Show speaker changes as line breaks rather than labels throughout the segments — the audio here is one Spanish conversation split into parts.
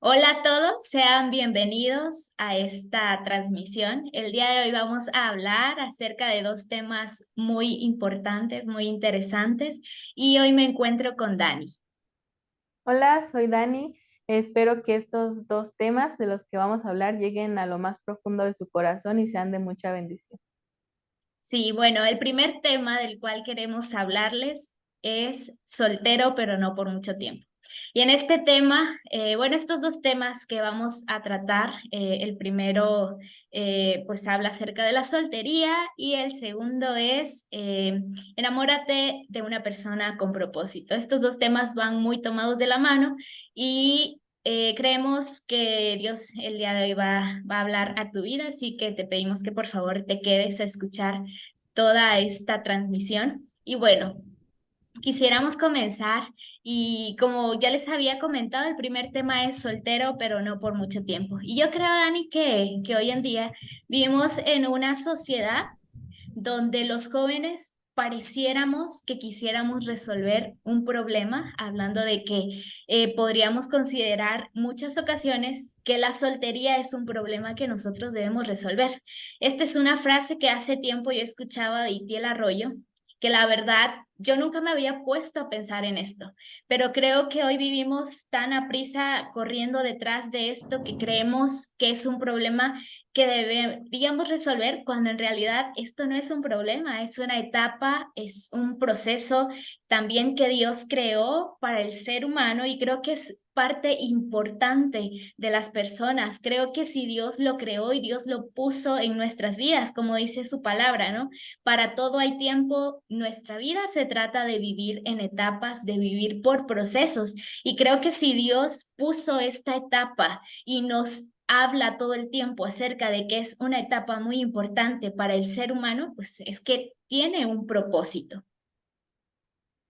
Hola a todos, sean bienvenidos a esta transmisión. El día de hoy vamos a hablar acerca de dos temas muy importantes, muy interesantes, y hoy me encuentro con Dani.
Hola, soy Dani. Espero que estos dos temas de los que vamos a hablar lleguen a lo más profundo de su corazón y sean de mucha bendición.
Sí, bueno, el primer tema del cual queremos hablarles es soltero, pero no por mucho tiempo. Y en este tema, bueno, estos dos temas que vamos a tratar, el primero pues habla acerca de la soltería y el segundo es enamórate de una persona con propósito. Estos dos temas van muy tomados de la mano y creemos que Dios el día de hoy va a hablar a tu vida, así que te pedimos que por favor te quedes a escuchar toda esta transmisión. Y bueno, quisiéramos comenzar y como ya les había comentado, el primer tema es soltero, pero no por mucho tiempo. Y yo creo, Dani, que hoy en día vivimos en una sociedad donde los jóvenes pareciéramos que quisiéramos resolver un problema, hablando de que podríamos considerar muchas ocasiones que la soltería es un problema que nosotros debemos resolver. Esta es una frase que hace tiempo yo escuchaba de Itiel Arroyo, que la verdad yo nunca me había puesto a pensar en esto, pero creo que hoy vivimos tan a prisa corriendo detrás de esto que creemos que es un problema que deberíamos resolver cuando en realidad esto no es un problema, es una etapa, es un proceso también que Dios creó para el ser humano y creo que es parte importante de las personas. Creo que si Dios lo creó y Dios lo puso en nuestras vidas, como dice su palabra, ¿no? Para todo hay tiempo, nuestra vida se trata de vivir en etapas, de vivir por procesos y creo que si Dios puso esta etapa y nos habla todo el tiempo acerca de que es una etapa muy importante para el ser humano, pues es que tiene un propósito.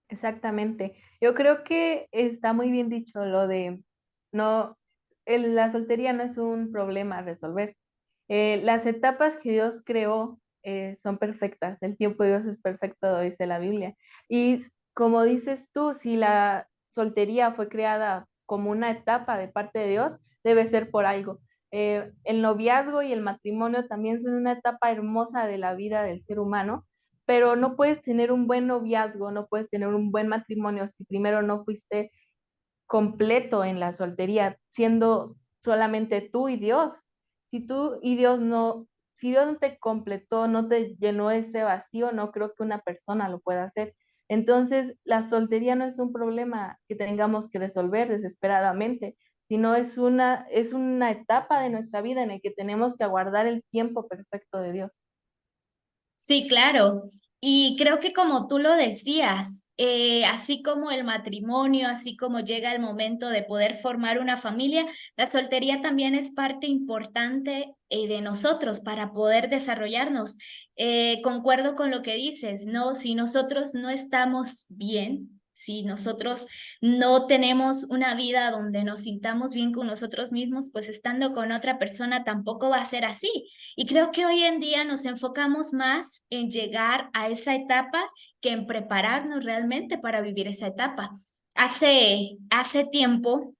Exactamente. Yo creo que está muy bien dicho lo de no, la soltería no es un problema a resolver. Las etapas que Dios creó son perfectas. El tiempo de Dios es perfecto, dice la Biblia. Y como dices tú, si la soltería fue creada como una etapa de parte de Dios, debe ser por algo. El noviazgo y el matrimonio también son una etapa hermosa de la vida del ser humano, pero no puedes tener un buen noviazgo, no puedes tener un buen matrimonio si primero no fuiste completo en la soltería, siendo solamente tú y Dios. Si tú y Dios no, si Dios no te completó, no te llenó ese vacío, no creo que una persona lo pueda hacer. Entonces, la soltería no es un problema que tengamos que resolver desesperadamente, sino es una etapa de nuestra vida en la que tenemos que aguardar el tiempo perfecto de Dios.
Sí, claro. Y creo que como tú lo decías, así como el matrimonio, así como llega el momento de poder formar una familia, la soltería también es parte importante de nosotros para poder desarrollarnos. Concuerdo con lo que dices, ¿no? Si nosotros no estamos bien, si nosotros no tenemos una vida donde nos sintamos bien con nosotros mismos, pues estando con otra persona tampoco va a ser así. Y creo que hoy en día nos enfocamos más en llegar a esa etapa que en prepararnos realmente para vivir esa etapa. Hace tiempo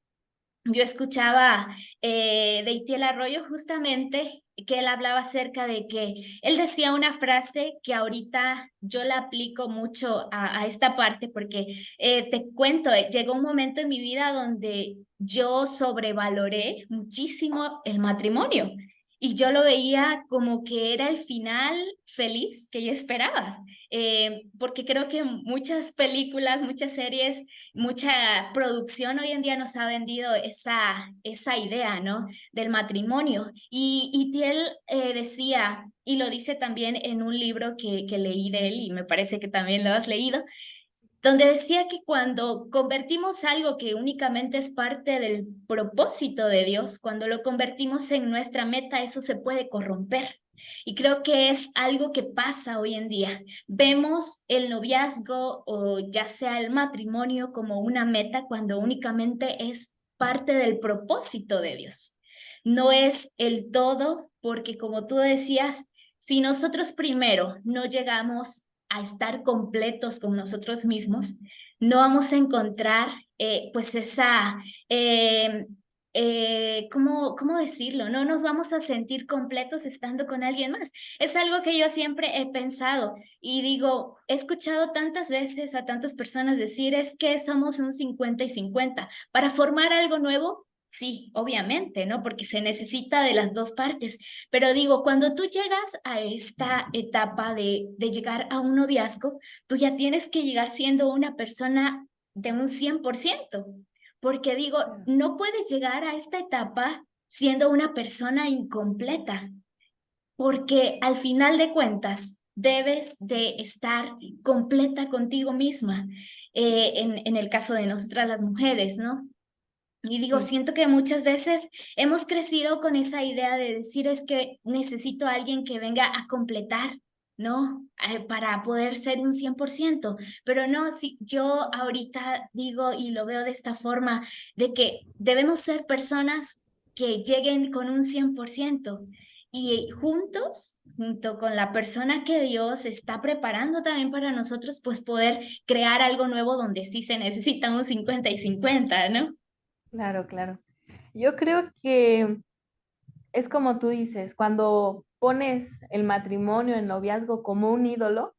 yo escuchaba de Itiel Arroyo justamente que él hablaba acerca de que él decía una frase que ahorita yo la aplico mucho a esta parte porque te cuento, llegó un momento en mi vida donde yo sobrevaloré muchísimo el matrimonio y yo lo veía como que era el final feliz que yo esperaba, porque creo que muchas películas, muchas series, mucha producción hoy en día nos ha vendido esa idea, ¿no? Del matrimonio. Y Thiel decía, y lo dice también en un libro que leí de él, y me parece que también lo has leído, donde decía que cuando convertimos algo que únicamente es parte del propósito de Dios, cuando lo convertimos en nuestra meta, eso se puede corromper. Y creo que es algo que pasa hoy en día. Vemos el noviazgo o ya sea el matrimonio como una meta cuando únicamente es parte del propósito de Dios. No es el todo, porque como tú decías, si nosotros primero no llegamos a estar completos con nosotros mismos, no vamos a encontrar pues esa ¿cómo decirlo? No nos vamos a sentir completos estando con alguien más. Es algo que yo siempre he pensado y digo, he escuchado tantas veces a tantas personas decir es que somos un 50 y 50. Para formar algo nuevo, sí, obviamente, ¿no? Porque se necesita de las dos partes. Pero digo, cuando tú llegas a esta etapa de llegar a un noviazgo, tú ya tienes que llegar siendo una persona de un 100%. Porque digo, no puedes llegar a esta etapa siendo una persona incompleta, porque al final de cuentas debes de estar completa contigo misma, en el caso de nosotras las mujeres, ¿no? Y digo,
Sí,
siento que muchas veces hemos crecido con esa idea de decir es que necesito a alguien que venga a completar, ¿no? Para poder ser un 100%. Pero no, si yo ahorita digo y lo veo de esta forma, de que debemos ser personas que lleguen con un 100% y juntos, junto con la persona que Dios está preparando también para nosotros, pues poder crear algo nuevo donde sí se necesita un 50 y 50, ¿no?
claro, claro. Yo creo que es como tú dices, cuando pones el matrimonio, el noviazgo como un ídolo,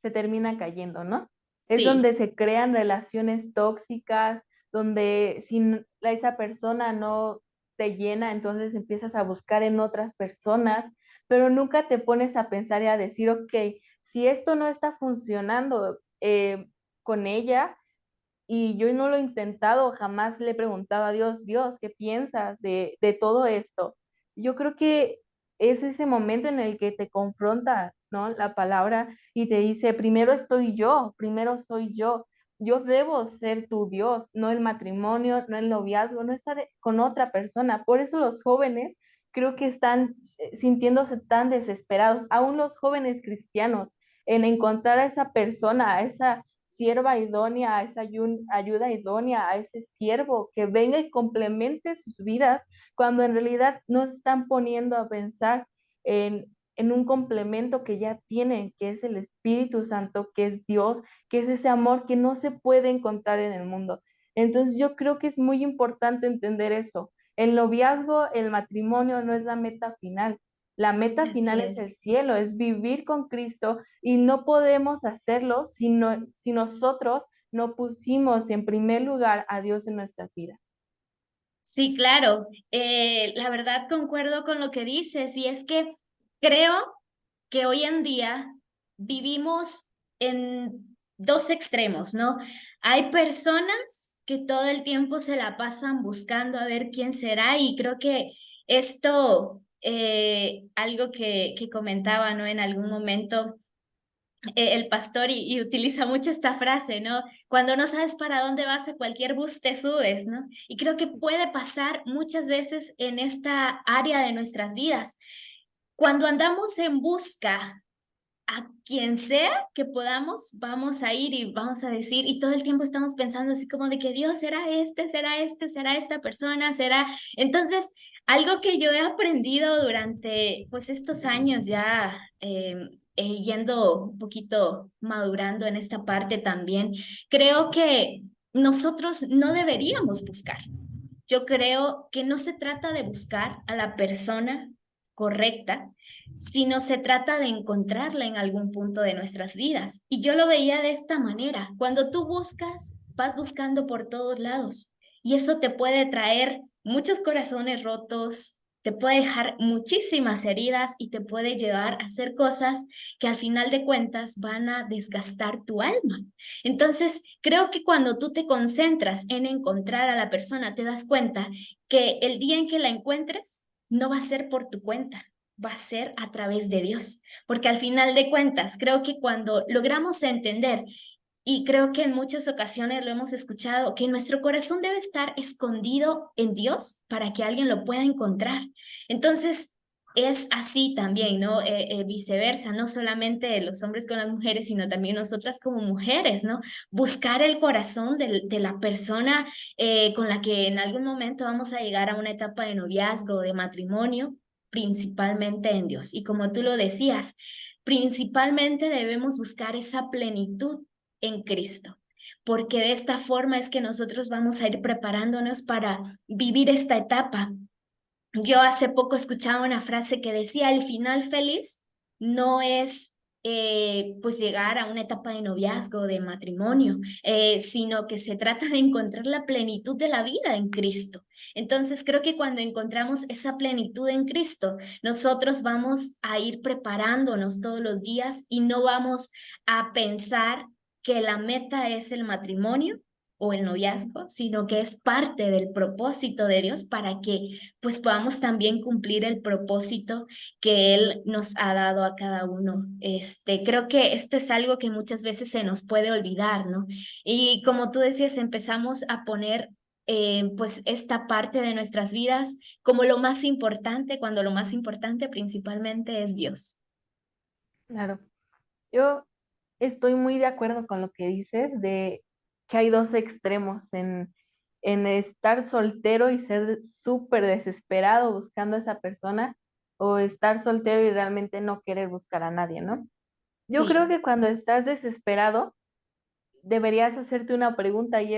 se termina cayendo, ¿no? Es donde
Sí.
se crean relaciones tóxicas, donde si esa persona no te llena, entonces empiezas a buscar en otras personas, pero nunca te pones a pensar y a decir, ok, si esto no está funcionando con ella, y yo no lo he intentado, jamás le he preguntado a Dios, Dios, ¿qué piensas de todo esto? Yo creo que es ese momento en el que te confronta, ¿no? La palabra y te dice, primero estoy yo, primero soy yo debo ser tu Dios, no el matrimonio, no el noviazgo, no estar con otra persona. Por eso los jóvenes creo que están sintiéndose tan desesperados, aún los jóvenes cristianos, en encontrar a esa persona, a esa sierva idónea, a esa ayuda idónea, a ese siervo que venga y complemente sus vidas, cuando en realidad no se están poniendo a pensar en un complemento que ya tienen, que es el Espíritu Santo, que es Dios, que es ese amor que no se puede encontrar en el mundo. Entonces yo creo que es muy importante entender eso. El noviazgo, el matrimonio no es la meta final. La meta
Así
final es el
es.
cielo, es vivir con Cristo y no podemos hacerlo si nosotros no pusimos en primer lugar a Dios en nuestras vidas.
Sí, claro. La verdad concuerdo con lo que dices y es que creo que hoy en día vivimos en dos extremos, ¿no? Hay personas que todo el tiempo se la pasan buscando a ver quién será y creo que esto, algo que comentaba, ¿no? En algún momento el pastor y utiliza mucho esta frase, ¿no? Cuando no sabes para dónde vas, a cualquier bus te subes, ¿no? Y creo que puede pasar muchas veces en esta área de nuestras vidas. Cuando andamos en busca a quien sea que podamos, vamos a ir y vamos a decir, y todo el tiempo estamos pensando así como de que Dios será este, será esta persona, será. Entonces, algo que yo he aprendido durante pues estos años ya yendo un poquito madurando en esta parte también, creo que nosotros no deberíamos buscar. Yo creo que no se trata de buscar a la persona correcta, sino se trata de encontrarla en algún punto de nuestras vidas. Y yo lo veía de esta manera. Cuando tú buscas, vas buscando por todos lados. Y eso te puede traer muchos corazones rotos, te puede dejar muchísimas heridas y te puede llevar a hacer cosas que al final de cuentas van a desgastar tu alma. Entonces, creo que cuando tú te concentras en encontrar a la persona, te das cuenta que el día en que la encuentres, no va a ser por tu cuenta, va a ser a través de Dios. Porque al final de cuentas, creo que cuando logramos entender, y creo que en muchas ocasiones lo hemos escuchado, que nuestro corazón debe estar escondido en Dios para que alguien lo pueda encontrar. Entonces, es así también, ¿no? Viceversa, no solamente los hombres con las mujeres, sino también nosotras como mujeres, ¿no? Buscar el corazón de la persona con la que en algún momento vamos a llegar a una etapa de noviazgo, de matrimonio, principalmente en Dios. Y como tú lo decías, principalmente debemos buscar esa plenitud en Cristo. porque de esta forma es que nosotros vamos a ir preparándonos para vivir esta etapa. Yo hace poco escuchaba una frase que decía, el final feliz no es pues llegar a una etapa de noviazgo, de matrimonio, sino que se trata de encontrar la plenitud de la vida en Cristo. Entonces creo que cuando encontramos esa plenitud en Cristo, nosotros vamos a ir preparándonos todos los días y no vamos a pensar que la meta es el matrimonio o el noviazgo, sino que es parte del propósito de Dios para que pues podamos también cumplir el propósito que Él nos ha dado a cada uno. Creo que esto es algo que muchas veces se nos puede olvidar, ¿no? Y como tú decías, empezamos a poner pues esta parte de nuestras vidas como lo más importante, cuando lo más importante principalmente es Dios.
Claro. Yo estoy muy de acuerdo con lo que dices de que hay dos extremos en estar soltero y ser súper desesperado buscando a esa persona o estar soltero y realmente no querer buscar a nadie, ¿no? Yo creo
Sí.
que cuando estás desesperado deberías hacerte una pregunta y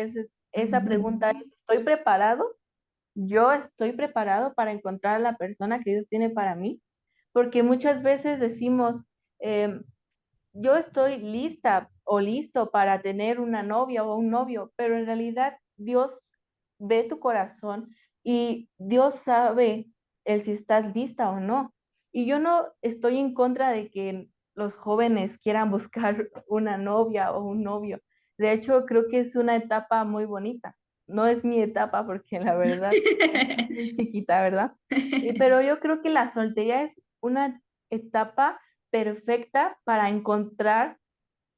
esa pregunta es, ¿estoy preparado? ¿Yo estoy preparado para encontrar a la persona que Dios tiene para mí? Porque muchas veces decimos, em, yo estoy lista o listo para tener una novia o un novio, pero en realidad Dios ve tu corazón y Dios sabe el si estás lista o no. Y yo no estoy en contra de que los jóvenes quieran buscar una novia o un novio. De hecho, creo que es una etapa muy bonita. No es mi etapa porque la verdad estoy muy chiquita, ¿verdad? Pero yo creo que la soltería es una etapa perfecta para encontrar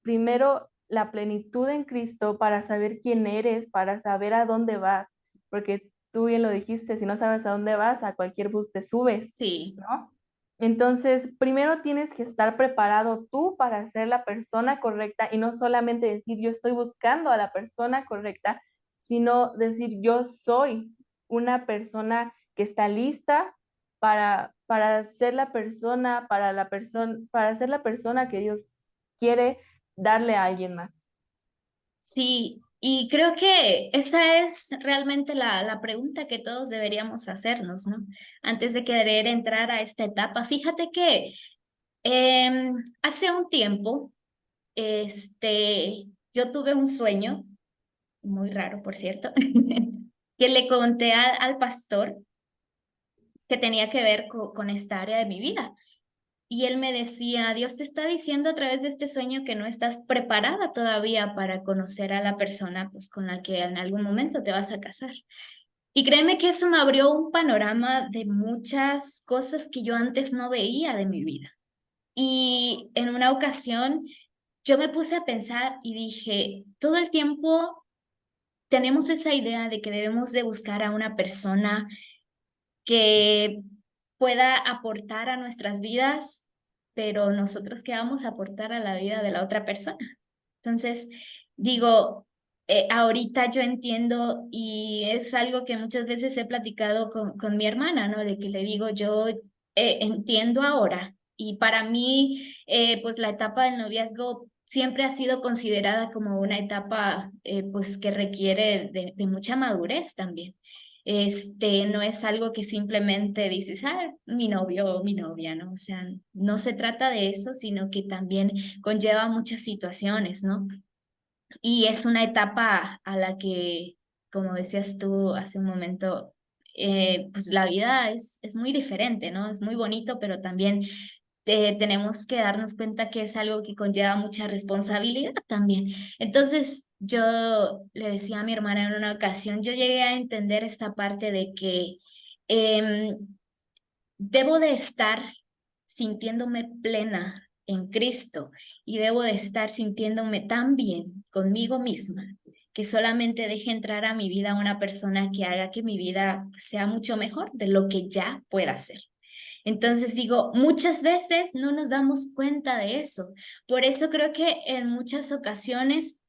primero la plenitud en Cristo, para saber quién eres, para saber a dónde vas, porque tú bien lo dijiste, si no sabes a dónde vas, a cualquier bus te subes,
Sí.
¿no? Entonces, primero tienes que estar preparado tú para ser la persona correcta y no solamente decir yo estoy buscando a la persona correcta, sino decir yo soy una persona que está lista para ser la persona, para ser la persona que Dios quiere darle a alguien más.
Sí, y creo que esa es realmente la pregunta que todos deberíamos hacernos, ¿no? Antes de querer entrar a esta etapa. Fíjate que hace un tiempo, yo tuve un sueño, muy raro, por cierto, que le conté al pastor que tenía que ver con esta área de mi vida. Y él me decía, Dios te está diciendo a través de este sueño que no estás preparada todavía para conocer a la persona pues, con la que en algún momento te vas a casar. Y créeme que eso me abrió un panorama de muchas cosas que yo antes no veía de mi vida. Y en una ocasión yo me puse a pensar y dije, todo el tiempo tenemos esa idea de que debemos de buscar a una persona que pueda aportar a nuestras vidas, pero nosotros qué vamos a aportar a la vida de la otra persona. Entonces, digo, ahorita yo entiendo y es algo que muchas veces he platicado con mi hermana, ¿no? De que le digo, yo entiendo ahora y para mí, pues la etapa del noviazgo siempre ha sido considerada como una etapa, pues que requiere de mucha madurez también. No es algo que simplemente dices, ah, mi novio o mi novia, ¿no? O sea, no se trata de eso, sino que también conlleva muchas situaciones, ¿no? Y es una etapa a la que, como decías tú hace un momento, pues la vida es muy diferente, ¿no? Es muy bonito, pero también tenemos que darnos cuenta que es algo que conlleva mucha responsabilidad también. Entonces, yo le decía a mi hermana en una ocasión, yo llegué a entender esta parte de que em, debo de estar sintiéndome plena en Cristo y debo de estar sintiéndome tan bien conmigo misma que solamente deje entrar a mi vida una persona que haga que mi vida sea mucho mejor de lo que ya pueda ser. Entonces digo, muchas veces no nos damos cuenta de eso. Por eso creo que en muchas ocasiones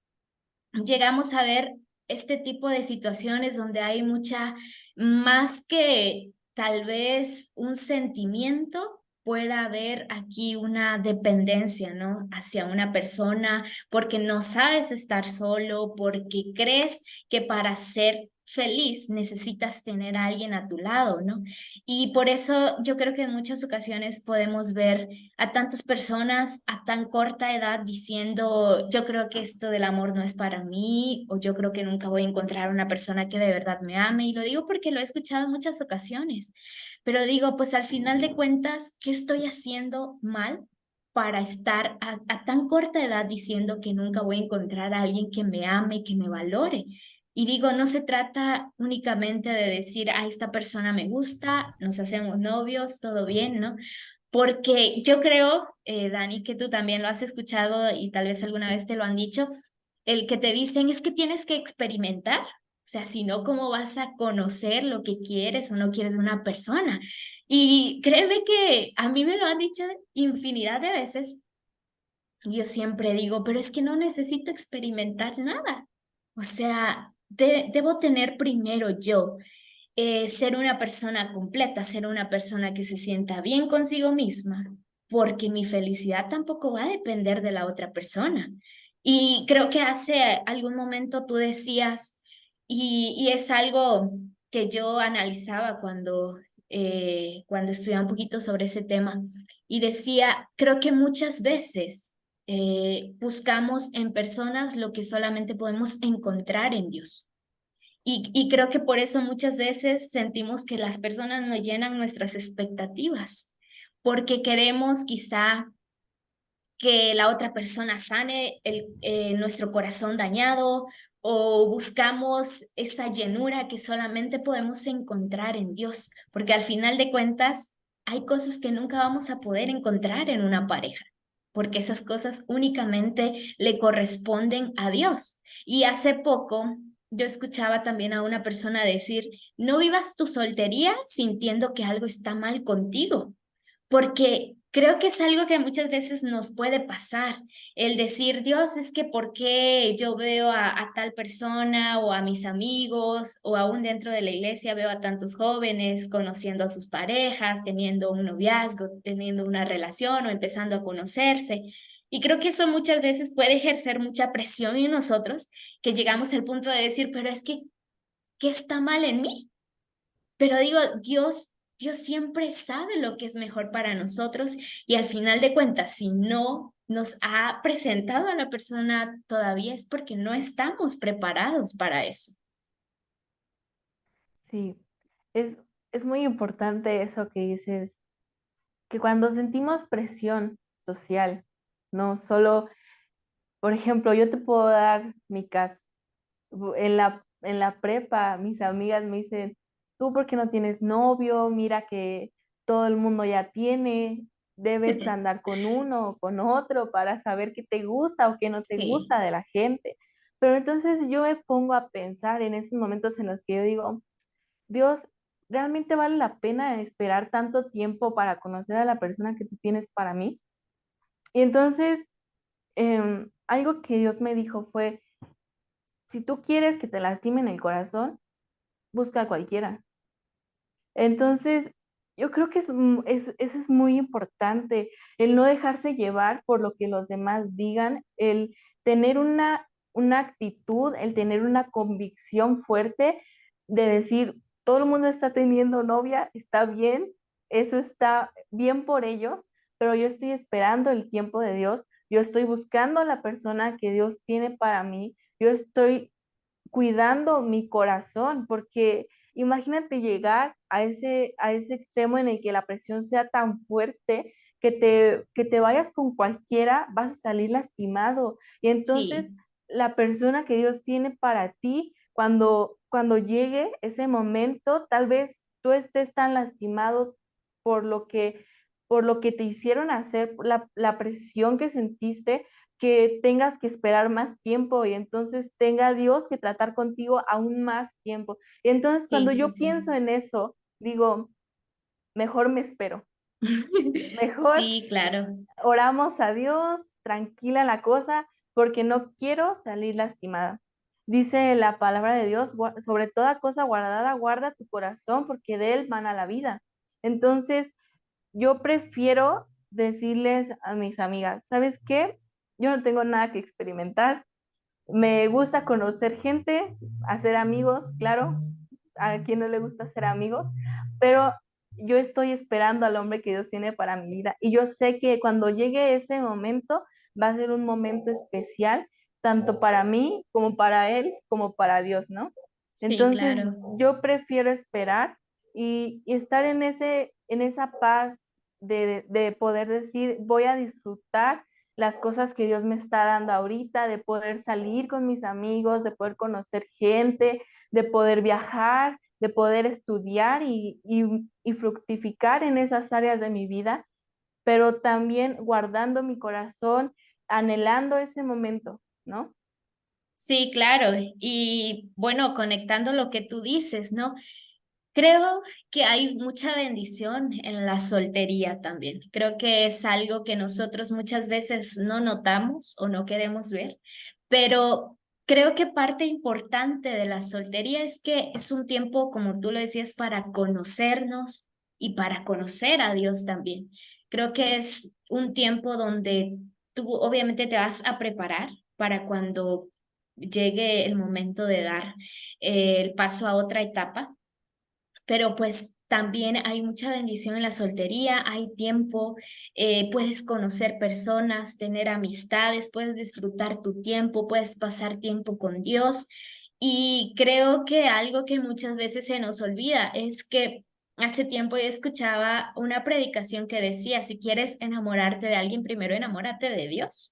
llegamos a ver este tipo de situaciones donde hay mucha, más que tal vez un sentimiento, pueda haber aquí una dependencia, ¿no? Hacia una persona, porque no sabes estar solo, porque crees que para ser feliz necesitas tener a alguien a tu lado, ¿no? Y por eso yo creo que en muchas ocasiones podemos ver a tantas personas a tan corta edad diciendo, yo creo que esto del amor no es para mí, o yo creo que nunca voy a encontrar una persona que de verdad me ame. Y lo digo porque lo he escuchado en muchas ocasiones, pero digo, pues al final de cuentas, ¿qué estoy haciendo mal para estar a tan corta edad diciendo que nunca voy a encontrar a alguien que me ame, que me valore? Y digo, no se trata únicamente de decir, a esta persona me gusta, nos hacemos novios, todo bien, ¿no? Porque yo creo, Dani, que tú también lo has escuchado y tal vez alguna vez te lo han dicho, el que te dicen es que tienes que experimentar, o sea, si no, ¿cómo vas a conocer lo que quieres o no quieres de una persona? Y créeme que a mí me lo han dicho infinidad de veces. Y yo siempre digo, pero es que no necesito experimentar nada. O sea, debo tener primero yo ser una persona completa, ser una persona que se sienta bien consigo misma, porque mi felicidad tampoco va a depender de la otra persona. Y creo que hace algún momento tú decías, y es algo que yo analizaba cuando estudiaba un poquito sobre ese tema, y decía, creo que muchas veces buscamos en personas lo que solamente podemos encontrar en Dios. Y creo que por eso muchas veces sentimos que las personas no llenan nuestras expectativas, porque queremos quizá que la otra persona sane nuestro corazón dañado o buscamos esa llenura que solamente podemos encontrar en Dios, porque al final de cuentas hay cosas que nunca vamos a poder encontrar en una pareja, porque esas cosas únicamente le corresponden a Dios. Y hace poco yo escuchaba también a una persona decir, no vivas tu soltería sintiendo que algo está mal contigo, porque creo que es algo que muchas veces nos puede pasar, el decir, Dios, es que ¿por qué yo veo a tal persona o a mis amigos o aún dentro de la iglesia veo a tantos jóvenes conociendo a sus parejas, teniendo un noviazgo, teniendo una relación o empezando a conocerse? Y creo que eso muchas veces puede ejercer mucha presión en nosotros, que llegamos al punto de decir, pero es que, ¿qué está mal en mí? Pero digo, Dios siempre sabe lo que es mejor para nosotros y al final de cuentas, si no nos ha presentado a la persona todavía es porque no estamos preparados para eso.
Sí, es, es muy importante eso que dices, que cuando sentimos presión social, no solo, por ejemplo, yo te puedo dar mi caso. En la prepa, mis amigas me dicen, ¿tú por qué no tienes novio? Mira que todo el mundo ya tiene, debes andar con uno o con otro para saber qué te gusta o qué no te
Sí,
gusta de la gente. Pero entonces yo me pongo a pensar en esos momentos en los que yo digo, Dios, ¿realmente vale la pena esperar tanto tiempo para conocer a la persona que tú tienes para mí? Y entonces, algo que Dios me dijo fue, si tú quieres que te lastimen el corazón, busca a cualquiera. Entonces, yo creo que eso es muy importante, el no dejarse llevar por lo que los demás digan, el tener una actitud, el tener una convicción fuerte de decir, todo el mundo está teniendo novia, está bien, eso está bien por ellos, pero yo estoy esperando el tiempo de Dios, yo estoy buscando a la persona que Dios tiene para mí, yo estoy cuidando mi corazón, porque imagínate llegar a ese extremo en el que la presión sea tan fuerte que te vayas con cualquiera, vas a salir lastimado. Y entonces
sí,
la persona que Dios tiene para ti, cuando llegue ese momento, tal vez tú estés tan lastimado por por lo que te hicieron hacer, la presión que sentiste, que tengas que esperar más tiempo y entonces tenga Dios que tratar contigo aún más tiempo. Y entonces
sí,
cuando
sí,
yo
sí.
pienso en eso, digo, mejor me espero, mejor
Sí, claro.
oramos a Dios, tranquila la cosa, porque no quiero salir lastimada. Dice la palabra de Dios, sobre toda cosa guardada, guarda tu corazón, porque de él mana la vida. Entonces, yo prefiero decirles a mis amigas, ¿sabes qué? Yo no tengo nada que experimentar. Me gusta conocer gente, hacer amigos, claro, a quien no le gusta hacer amigos, pero yo estoy esperando al hombre que Dios tiene para mi vida y yo sé que cuando llegue ese momento va a ser un momento especial, tanto para mí como para él, como para Dios, ¿no?
Sí,
Entonces,
claro.
yo prefiero esperar y estar en esa paz de poder decir, voy a disfrutar las cosas que Dios me está dando ahorita, de poder salir con mis amigos, de poder conocer gente, de poder viajar, de poder estudiar y fructificar en esas áreas de mi vida, pero también guardando mi corazón, anhelando ese momento, ¿no?
Sí, claro. Y bueno, conectando lo que tú dices, ¿no? Creo que hay mucha bendición en la soltería también. Creo que es algo que nosotros muchas veces no notamos o no queremos ver, pero creo que parte importante de la soltería es que es un tiempo, como tú lo decías, para conocernos y para conocer a Dios también. Creo que es un tiempo donde tú obviamente te vas a preparar para cuando llegue el momento de dar el paso a otra etapa, pero pues también hay mucha bendición en la soltería, hay tiempo, puedes conocer personas, tener amistades, puedes disfrutar tu tiempo, puedes pasar tiempo con Dios. Y creo que algo que muchas veces se nos olvida es que hace tiempo yo escuchaba una predicación que decía, si quieres enamorarte de alguien, primero enamórate de Dios,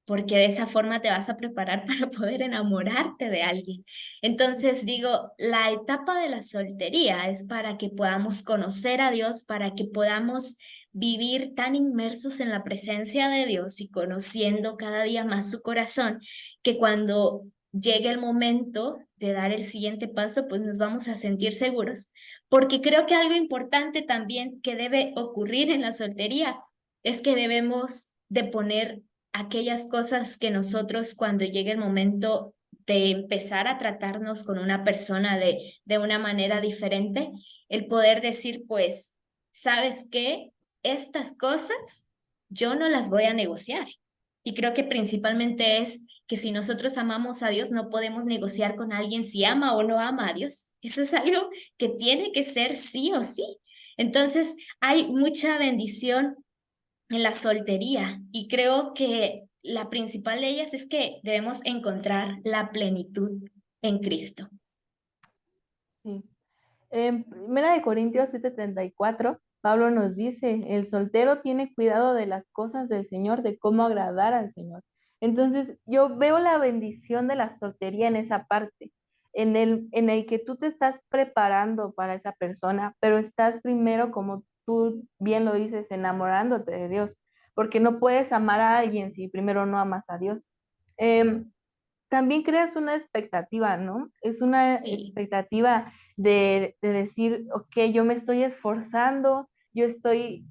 porque de esa forma te vas a preparar para poder enamorarte de alguien. Entonces digo, la etapa de la soltería es para que podamos conocer a Dios, para que podamos vivir tan inmersos en la presencia de Dios y conociendo cada día más su corazón, que cuando llegue el momento de dar el siguiente paso, pues nos vamos a sentir seguros, porque creo que algo importante también que debe ocurrir en la soltería es que debemos de poner aquellas cosas que nosotros cuando llegue el momento de empezar a tratarnos con una persona de una manera diferente, el poder decir, pues, ¿sabes qué? Estas cosas yo no las voy a negociar. Y creo que principalmente es que si nosotros amamos a Dios, no podemos negociar con alguien si ama o no ama a Dios. Eso es algo que tiene que ser sí o sí. Entonces, hay mucha bendición en la soltería y creo que la principal de ellas es que debemos encontrar la plenitud en Cristo.
Sí. En 1 Corintios 7:34, Pablo nos dice, el soltero tiene cuidado de las cosas del Señor, de cómo agradar al Señor. Entonces, yo veo la bendición de la soltería en esa parte, en el que tú te estás preparando para esa persona, pero estás primero, como tú bien lo dices, enamorándote de Dios, porque no puedes amar a alguien si primero no amas a Dios. Em, También creas una expectativa, ¿no? Es una
Sí,
expectativa de decir, ok, yo me estoy esforzando, yo estoy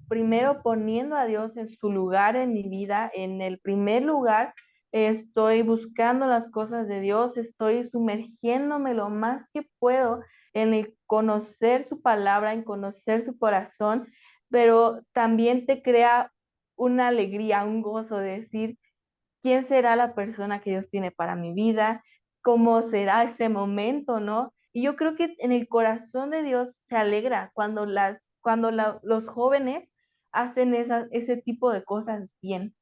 primero poniendo a Dios en su lugar en mi vida, en el primer lugar, estoy buscando las cosas de Dios, estoy sumergiéndome lo más que puedo en el conocer su palabra, en conocer su corazón, pero también te crea una alegría, un gozo de decir, quién será la persona que Dios tiene para mi vida, cómo será ese momento, ¿no? Y yo creo que en el corazón de Dios se alegra cuando los jóvenes hacen ese tipo de cosas bien,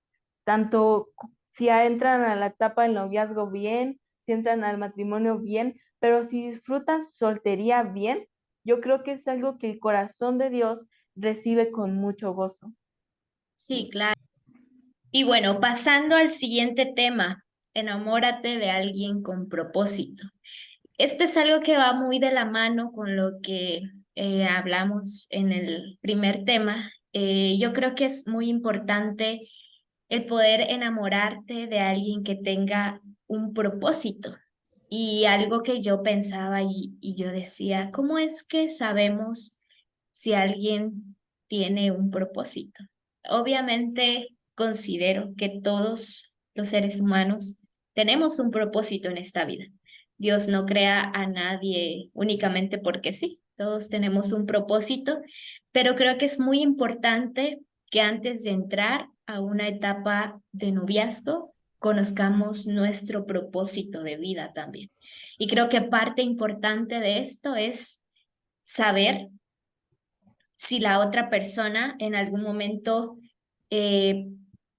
tanto si entran a la etapa del noviazgo bien, si entran al matrimonio bien, pero si disfrutan su soltería bien, yo creo que es algo que el corazón de Dios recibe con mucho gozo.
sí, claro. Y bueno, pasando al siguiente tema, enamórate de alguien con propósito. Esto es algo que va muy de la mano con lo que hablamos en el primer tema. Yo creo que es muy importante el poder enamorarte de alguien que tenga un propósito. Y algo que yo pensaba y yo decía, ¿cómo es que sabemos si alguien tiene un propósito? Obviamente considero que todos los seres humanos tenemos un propósito en esta vida. Dios no crea a nadie únicamente porque sí. todos tenemos un propósito, pero creo que es muy importante que antes de entrar a una etapa de noviazgo, conozcamos nuestro propósito de vida también. Y creo que parte importante de esto es saber si la otra persona en algún momento eh,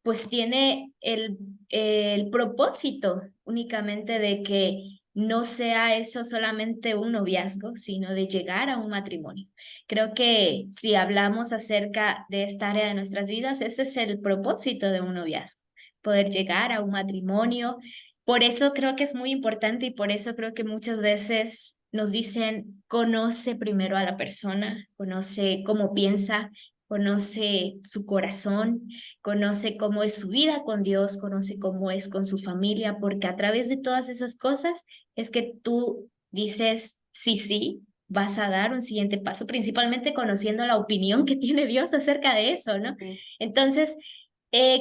pues tiene el propósito únicamente de que no sea eso solamente un noviazgo, sino de llegar a un matrimonio. Creo que si hablamos acerca de esta área de nuestras vidas, ese es el propósito de un noviazgo, poder llegar a un matrimonio. Por eso creo que es muy importante y por eso creo que muchas veces nos dicen, conoce primero a la persona, conoce cómo piensa, conoce su corazón, conoce cómo es su vida con Dios, conoce cómo es con su familia, porque a través de todas esas cosas es que tú dices, sí, sí, vas a dar un siguiente paso, principalmente conociendo la opinión que tiene Dios acerca de eso, ¿no?
Sí.
Entonces,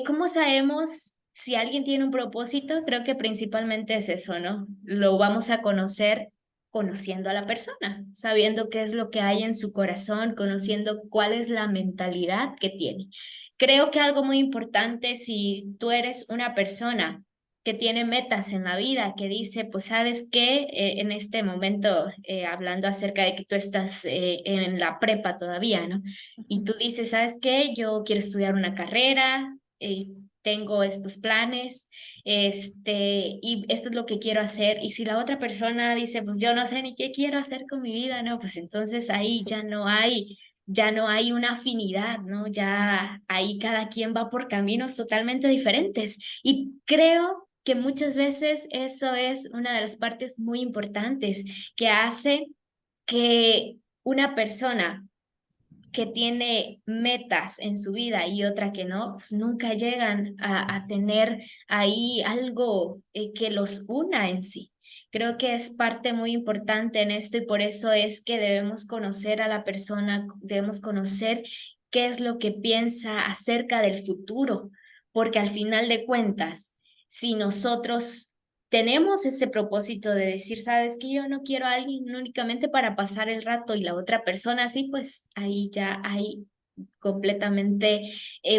¿cómo sabemos si alguien tiene un propósito? Creo que principalmente es eso, ¿no? Lo vamos a conocer conociendo a la persona, sabiendo qué es lo que hay en su corazón, conociendo cuál es la mentalidad que tiene. Creo que algo muy importante, si tú eres una persona que tiene metas en la vida, que dice, pues sabes qué, en este momento, hablando acerca de que tú estás en la prepa todavía, ¿no? Y
Ujú.
tú dices, ¿sabes qué? Yo quiero estudiar una carrera, tengo estos planes, y esto es lo que quiero hacer. Y si la otra persona dice, pues yo no sé ni qué quiero hacer con mi vida, no, pues entonces ahí ya no hay una afinidad, ¿no? Ya ahí cada quien va por caminos totalmente diferentes. Y creo que muchas veces eso es una de las partes muy importantes que hace que una persona que tiene metas en su vida y otra que no, pues nunca llegan a tener ahí algo que los una en sí. Creo que es parte muy importante en esto y por eso es que debemos conocer a la persona, debemos conocer qué es lo que piensa acerca del futuro, porque al final de cuentas, si nosotros tenemos ese propósito de decir, sabes que yo no quiero a alguien únicamente para pasar el rato y la otra persona sí, pues ahí ya hay completamente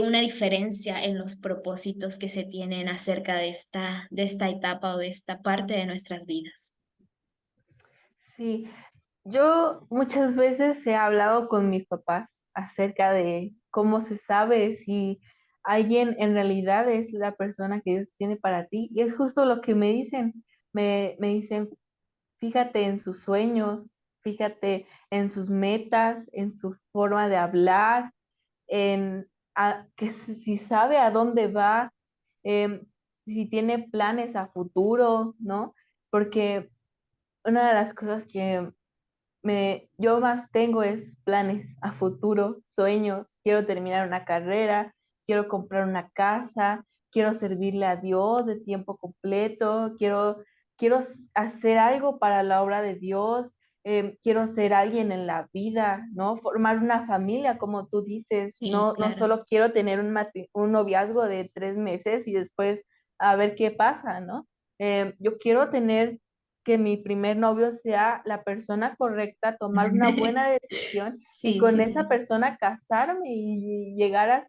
una diferencia en los propósitos que se tienen acerca de esta etapa o de esta parte de nuestras vidas.
Sí, yo muchas veces he hablado con mis papás acerca de cómo se sabe si alguien en realidad es la persona que Dios tiene para ti. Y es justo lo que me dicen. Me dicen, fíjate en sus sueños, fíjate en sus metas, en su forma de hablar, en que si sabe a dónde va, em, si tiene planes a futuro, ¿no? Porque una de las cosas que yo más tengo es planes a futuro, sueños, quiero terminar una carrera, quiero comprar una casa, quiero servirle a Dios de tiempo completo, quiero hacer algo para la obra de Dios, quiero ser alguien en la vida, ¿no? Formar una familia, como tú dices,
Sí,
no
claro.
solo quiero tener un noviazgo de 3 meses y después a ver qué pasa, ¿no? Yo quiero tener que mi primer novio sea la persona correcta, tomar una buena decisión y
Sí,
con
sí,
esa
sí.
persona casarme y llegar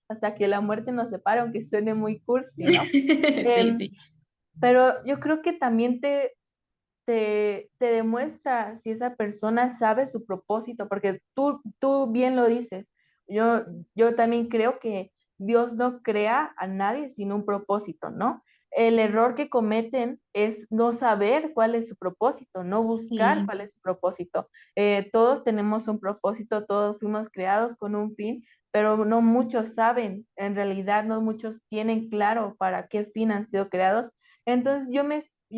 hasta que la muerte nos separe, aunque suene muy cursi, ¿no?
Sí,
Em,
sí.
pero yo creo que también te demuestra si esa persona sabe su propósito, porque tú bien lo dices. Yo también creo que Dios no crea a nadie sin un propósito, ¿no? El error que cometen es no saber cuál es su propósito, no buscar
Sí,
cuál es su propósito. Todos tenemos un propósito, todos fuimos creados con un fin, pero no muchos saben, en realidad no muchos tienen claro para qué fin han sido creados. Entonces yo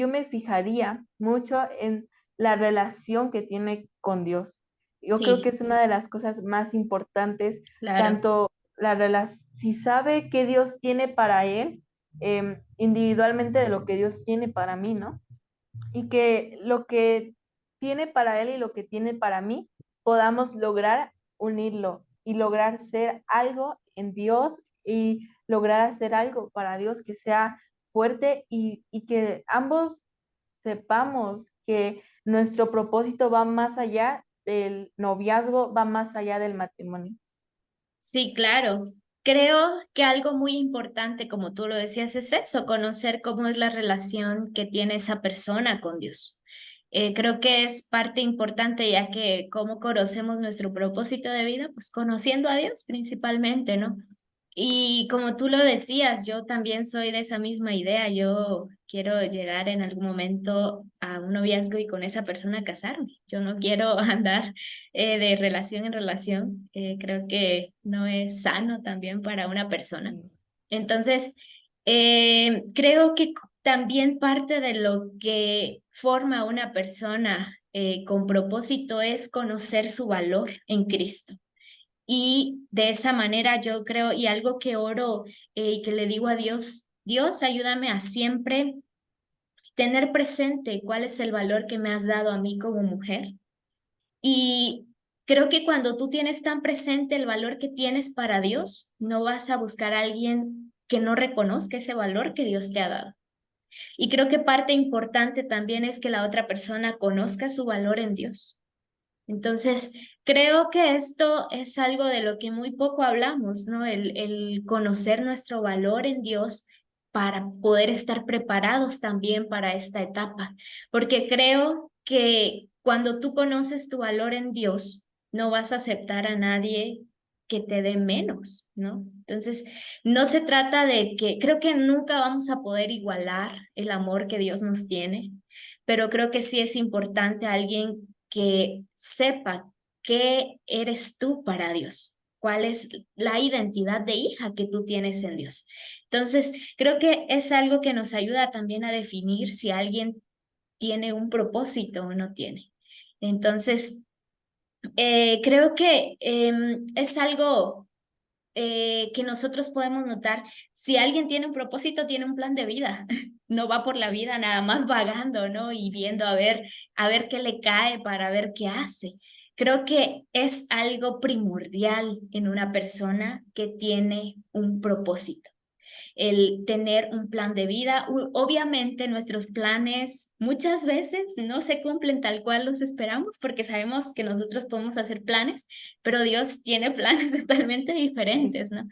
me fijaría mucho en la relación que tiene con Dios. Yo creo que
sí,
es una de las cosas más importantes,
claro.
tanto la relación, si sabe qué Dios tiene para él, individualmente de lo que Dios tiene para mí, ¿no? Y que lo que tiene para él y lo que tiene para mí, podamos lograr unirlo y lograr ser algo en Dios y lograr hacer algo para Dios que sea fuerte y que ambos sepamos que nuestro propósito va más allá del noviazgo va más allá del matrimonio.
Sí, claro. Creo que algo muy importante, como tú lo decías, es eso, conocer cómo es la relación que tiene esa persona con Dios. Creo que es parte importante, ya que cómo conocemos nuestro propósito de vida, pues conociendo a Dios principalmente, ¿no? Y como tú lo decías, yo también soy de esa misma idea. Yo quiero llegar en algún momento a un noviazgo y con esa persona casarme. Yo no quiero andar de relación en relación. Creo que no es sano también para una persona.
Sí.
Entonces, creo que también parte de lo que forma a una persona con propósito es conocer su valor en Cristo. Y de esa manera yo creo, y algo que oro y que le digo a Dios, Dios, ayúdame a siempre tener presente cuál es el valor que me has dado a mí como mujer. Y creo que cuando tú tienes tan presente el valor que tienes para Dios, no vas a buscar a alguien que no reconozca ese valor que Dios te ha dado. Y creo que parte importante también es que la otra persona conozca su valor en Dios. Entonces, creo que esto es algo de lo que muy poco hablamos, ¿no? El conocer nuestro valor en Dios para poder estar preparados también para esta etapa, porque creo que cuando tú conoces tu valor en Dios, no vas a aceptar a nadie que te dé menos, ¿no? Entonces, no se trata de que, creo que nunca vamos a poder igualar el amor que Dios nos tiene, pero creo que sí es importante alguien que sepa qué eres tú para Dios, cuál es la identidad de hija que tú tienes en Dios. Entonces, creo que es algo que nos ayuda también a definir si alguien tiene un propósito o no tiene. Entonces, creo que es algo que nosotros podemos notar, si alguien tiene un propósito, tiene un plan de vida, no va por la vida nada más vagando, ¿no? Y viendo a ver qué le cae para ver qué hace. Creo que es algo primordial en una persona que tiene un propósito, el tener un plan de vida. Obviamente nuestros planes muchas veces no se cumplen tal cual los esperamos porque sabemos que nosotros podemos hacer planes, pero Dios tiene planes totalmente diferentes, ¿no?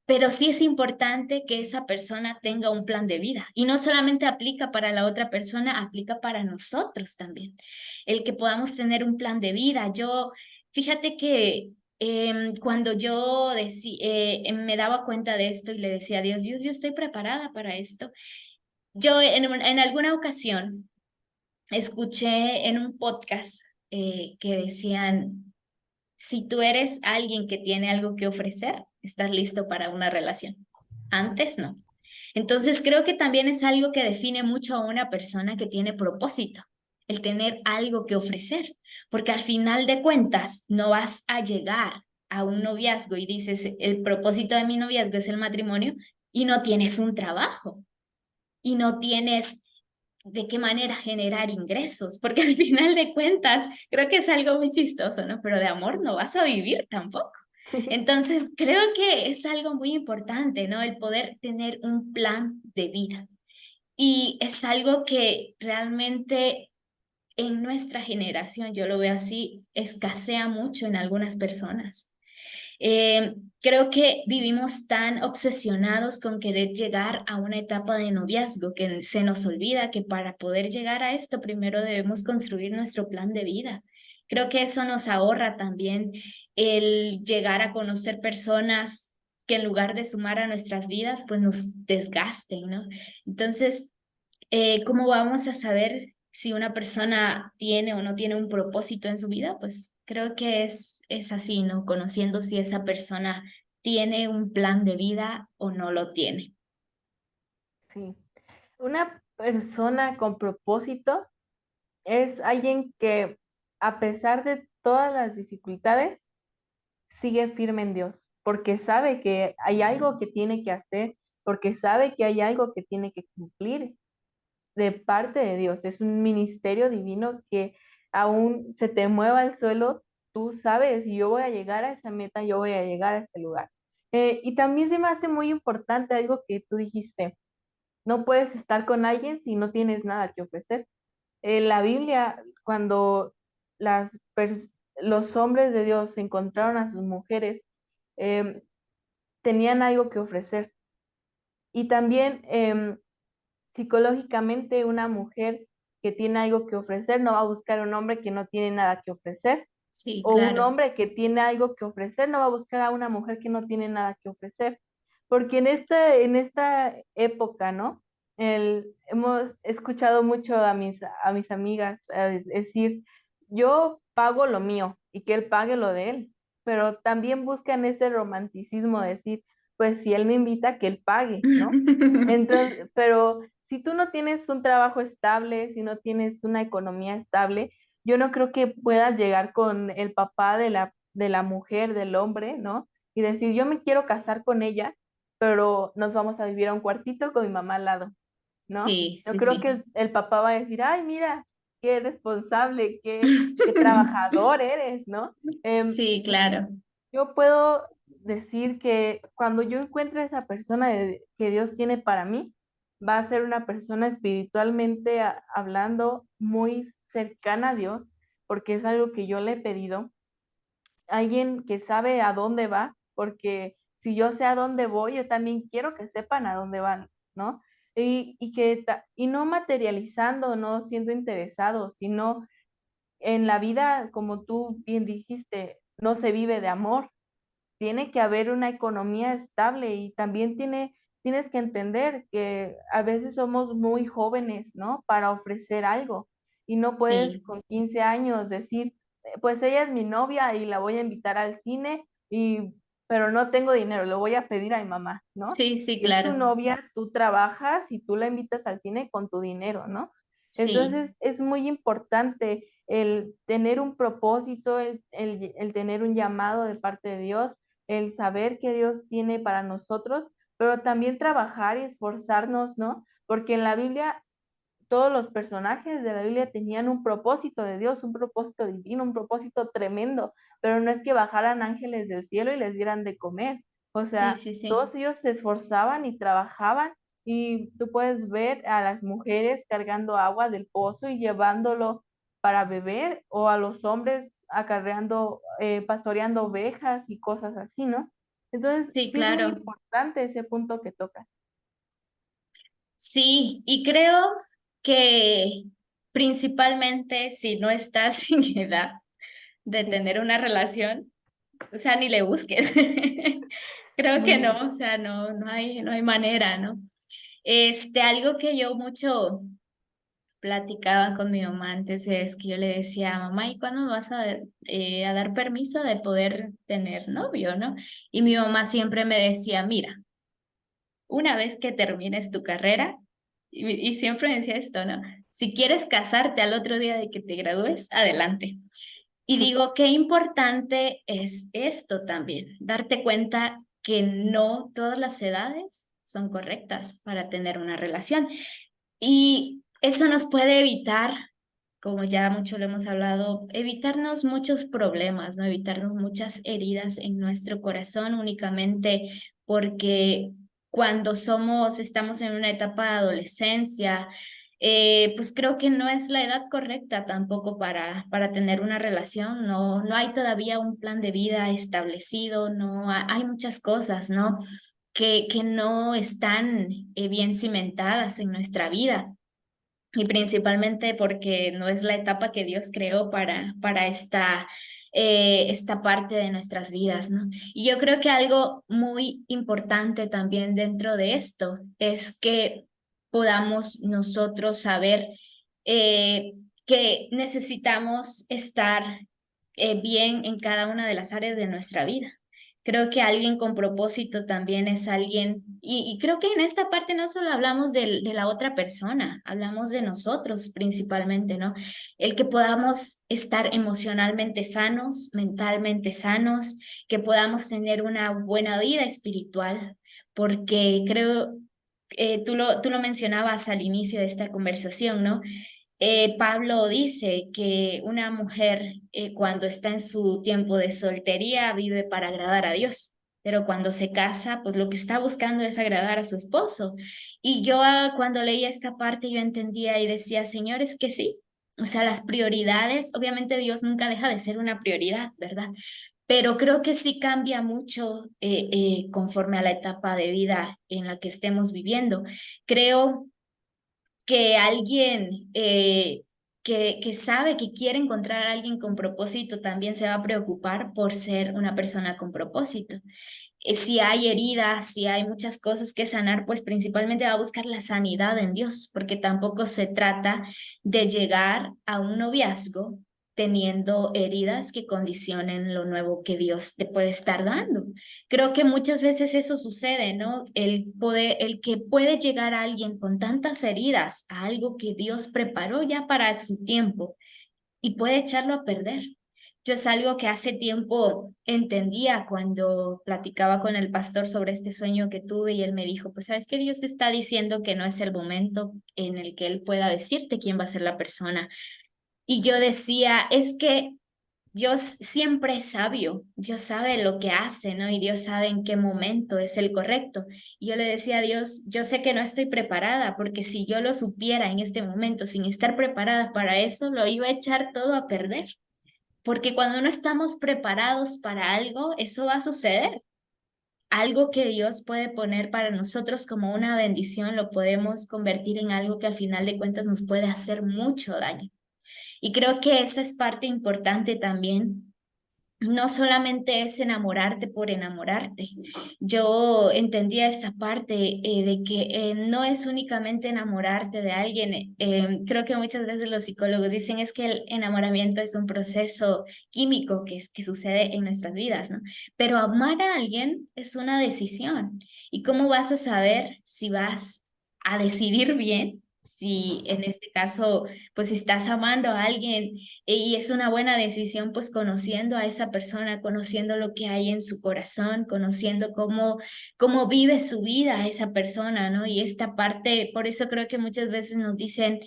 Pero sí es importante que esa persona tenga un plan de vida y no solamente aplica para la otra persona, aplica para nosotros también. El que podamos tener un plan de vida. Fíjate que cuando yo me daba cuenta de esto y le decía a Dios, Dios, yo estoy preparada para esto. Yo en alguna ocasión escuché en un podcast que decían, si tú eres alguien que tiene algo que ofrecer, estás listo para una relación. Antes no. Entonces creo que también es algo que define mucho a una persona que tiene propósito, el tener algo que ofrecer, porque al final de cuentas no vas a llegar a un noviazgo y dices, el propósito de mi noviazgo es el matrimonio y no tienes un trabajo y no tienes de qué manera generar ingresos, porque al final de cuentas creo que es algo muy chistoso, ¿no? Pero de amor no vas a vivir tampoco. Entonces, creo que es algo muy importante, ¿no? El poder tener un plan de vida. Y es algo que realmente en nuestra generación, yo lo veo así, escasea mucho en algunas personas. Creo que vivimos tan obsesionados con querer llegar a una etapa de noviazgo que se nos olvida que para poder llegar a esto primero debemos construir nuestro plan de vida. Creo que eso nos ahorra también el llegar a conocer personas que en lugar de sumar a nuestras vidas, pues nos desgasten, ¿no? Entonces, ¿cómo vamos a saber si una persona tiene o no tiene un propósito en su vida? Pues creo que es así, ¿no? Conociendo si esa persona tiene un plan de vida o no lo tiene.
Sí. Una persona con propósito es alguien que, a pesar de todas las dificultades, sigue firme en Dios, porque sabe que hay algo que tiene que hacer, porque sabe que hay algo que tiene que cumplir de parte de Dios. Es un ministerio divino que aún se te mueva el suelo, tú sabes, yo voy a llegar a esa meta, yo voy a llegar a ese lugar. Y también se me hace muy importante algo que tú dijiste, no puedes estar con alguien si no tienes nada que ofrecer. En la Biblia, cuando las los hombres de Dios encontraron a sus mujeres, em, tenían algo que ofrecer. Y también psicológicamente una mujer que tiene algo que ofrecer no va a buscar un hombre que no tiene nada que ofrecer,
Sí,
o un
claro.
hombre que tiene algo que ofrecer no va a buscar a una mujer que no tiene nada que ofrecer. Porque en esta época, ¿no? Hemos escuchado mucho a mis amigas decir, yo pago lo mío y que él pague lo de él, pero también buscan ese romanticismo de decir, pues si él me invita, que él pague, ¿no? Entonces, pero si tú no tienes un trabajo estable, si no tienes una economía estable, yo no creo que puedas llegar con el papá de la mujer, del hombre, ¿no? Y decir, yo me quiero casar con ella, pero nos vamos a vivir a un cuartito con mi mamá al lado, ¿no?
Sí,
Yo
sí,
creo
sí.
que el papá va a decir, ay, mira, qué responsable, qué trabajador eres, ¿no?
Sí,
Y
claro.
yo puedo decir que cuando yo encuentre esa persona que Dios tiene para mí, va a ser una persona espiritualmente hablando muy cercana a Dios, porque es algo que yo le he pedido, alguien que sabe a dónde va, porque si yo sé a dónde voy, yo también quiero que sepan a dónde van, ¿no? Y no materializando, no siendo interesado, sino en la vida, como tú bien dijiste, no se vive de amor, tiene que haber una economía estable y también tienes que entender que a veces somos muy jóvenes, ¿no? Para ofrecer algo y no puedes
Sí,
con 15 años decir, pues ella es mi novia y la voy a invitar al cine pero no tengo dinero, lo voy a pedir a mi mamá, ¿no?
sí, sí,
Si es tu
claro.
novia, tú trabajas y tú la invitas al cine con tu dinero, ¿no?
Sí,
Entonces es muy importante el tener un propósito, el tener un llamado de parte de Dios, el saber que Dios tiene para nosotros, pero también trabajar y esforzarnos, ¿no? Porque en la Biblia, todos los personajes de la Biblia tenían un propósito de Dios, un propósito divino, un propósito tremendo, pero no es que bajaran ángeles del cielo y les dieran de comer. O
sí,
sea,
sí, sí.
todos ellos se esforzaban y trabajaban y tú puedes ver a las mujeres cargando agua del pozo y llevándolo para beber o a los hombres acarreando, pastoreando ovejas y cosas así, ¿no? Entonces,
Sí,
sí es muy
claro.
importante ese punto que tocas.
Sí, y creo que principalmente si no estás en edad de
Sí,
tener una relación, o sea, ni le busques. Creo
muy
que
bien.
no, o sea, no hay manera, ¿no? Algo que yo mucho platicaba con mi mamá antes es que yo le decía, mamá, ¿y cuándo me vas a dar permiso de poder tener novio, no? Y mi mamá siempre me decía, mira, una vez que termines tu carrera, y siempre me decía esto, ¿no? Si quieres casarte al otro día de que te gradúes, adelante. Y digo, qué importante es esto también, darte cuenta que no todas las edades son correctas para tener una relación. Y eso nos puede evitar, como ya mucho lo hemos hablado, evitarnos muchos problemas, ¿no? Evitarnos muchas heridas en nuestro corazón únicamente porque cuando estamos en una etapa de adolescencia, pues creo que no es la edad correcta tampoco para tener una relación, no hay todavía un plan de vida establecido, hay muchas cosas, ¿no? Que no están bien cimentadas en nuestra vida y principalmente porque no es la etapa que Dios creó para esta parte de nuestras vidas, ¿no? Y yo creo que algo muy importante también dentro de esto es que podamos nosotros saber eh, que necesitamos estar bien en cada una de las áreas de nuestra vida. Creo que alguien con propósito también es alguien, y creo que en esta parte no solo hablamos de la otra persona, hablamos de nosotros principalmente, ¿no? El que podamos estar emocionalmente sanos, mentalmente sanos, que podamos tener una buena vida espiritual, porque creo, tú lo mencionabas al inicio de esta conversación, ¿no? Pablo dice que una mujer cuando está en su tiempo de soltería vive para agradar a Dios, pero cuando se casa, pues lo que está buscando es agradar a su esposo. Y yo cuando leía esta parte yo entendía y decía, Señor, es que sí, O sea, las prioridades, obviamente Dios nunca deja de ser una prioridad, ¿verdad? Pero creo que sí cambia mucho conforme a la etapa de vida en la que estemos viviendo. Creo que alguien que sabe que quiere encontrar a alguien con propósito también se va a preocupar por ser una persona con propósito. Si hay heridas, si hay muchas cosas que sanar, pues principalmente va a buscar la sanidad en Dios, porque tampoco se trata de llegar a un noviazgo teniendo heridas que condicionen lo nuevo que Dios te puede estar dando. Creo que muchas veces eso sucede, ¿no? El que puede llegar a alguien con tantas heridas a algo que Dios preparó ya para su tiempo y puede echarlo a perder. Yo es algo que hace tiempo entendía cuando platicaba con el pastor sobre este sueño que tuve y él me dijo, pues sabes que Dios está diciendo que no es el momento en el que él pueda decirte quién va a ser la persona. Y yo decía, es que Dios siempre es sabio, Dios sabe lo que hace, ¿no? Y Dios sabe en qué momento es el correcto. Y yo le decía a Dios, yo sé que no estoy preparada, porque si yo lo supiera en este momento, sin estar preparada para eso, lo iba a echar todo a perder. Porque cuando no estamos preparados para algo, eso va a suceder. Algo que Dios puede poner para nosotros como una bendición, lo podemos convertir en algo que al final de cuentas nos puede hacer mucho daño. Y creo que esa es parte importante también. No solamente es enamorarte por enamorarte. Yo entendía esta parte de que no es únicamente enamorarte de alguien. Creo que muchas veces los psicólogos dicen es que el enamoramiento es un proceso químico que sucede en nuestras vidas, ¿no? Pero amar a alguien es una decisión. ¿Y cómo vas a saber si vas a decidir bien? Si en este caso, pues si estás amando a alguien y es una buena decisión, pues conociendo a esa persona, conociendo lo que hay en su corazón, conociendo cómo vive su vida esa persona, ¿no? Y esta parte, por eso creo que muchas veces nos dicen,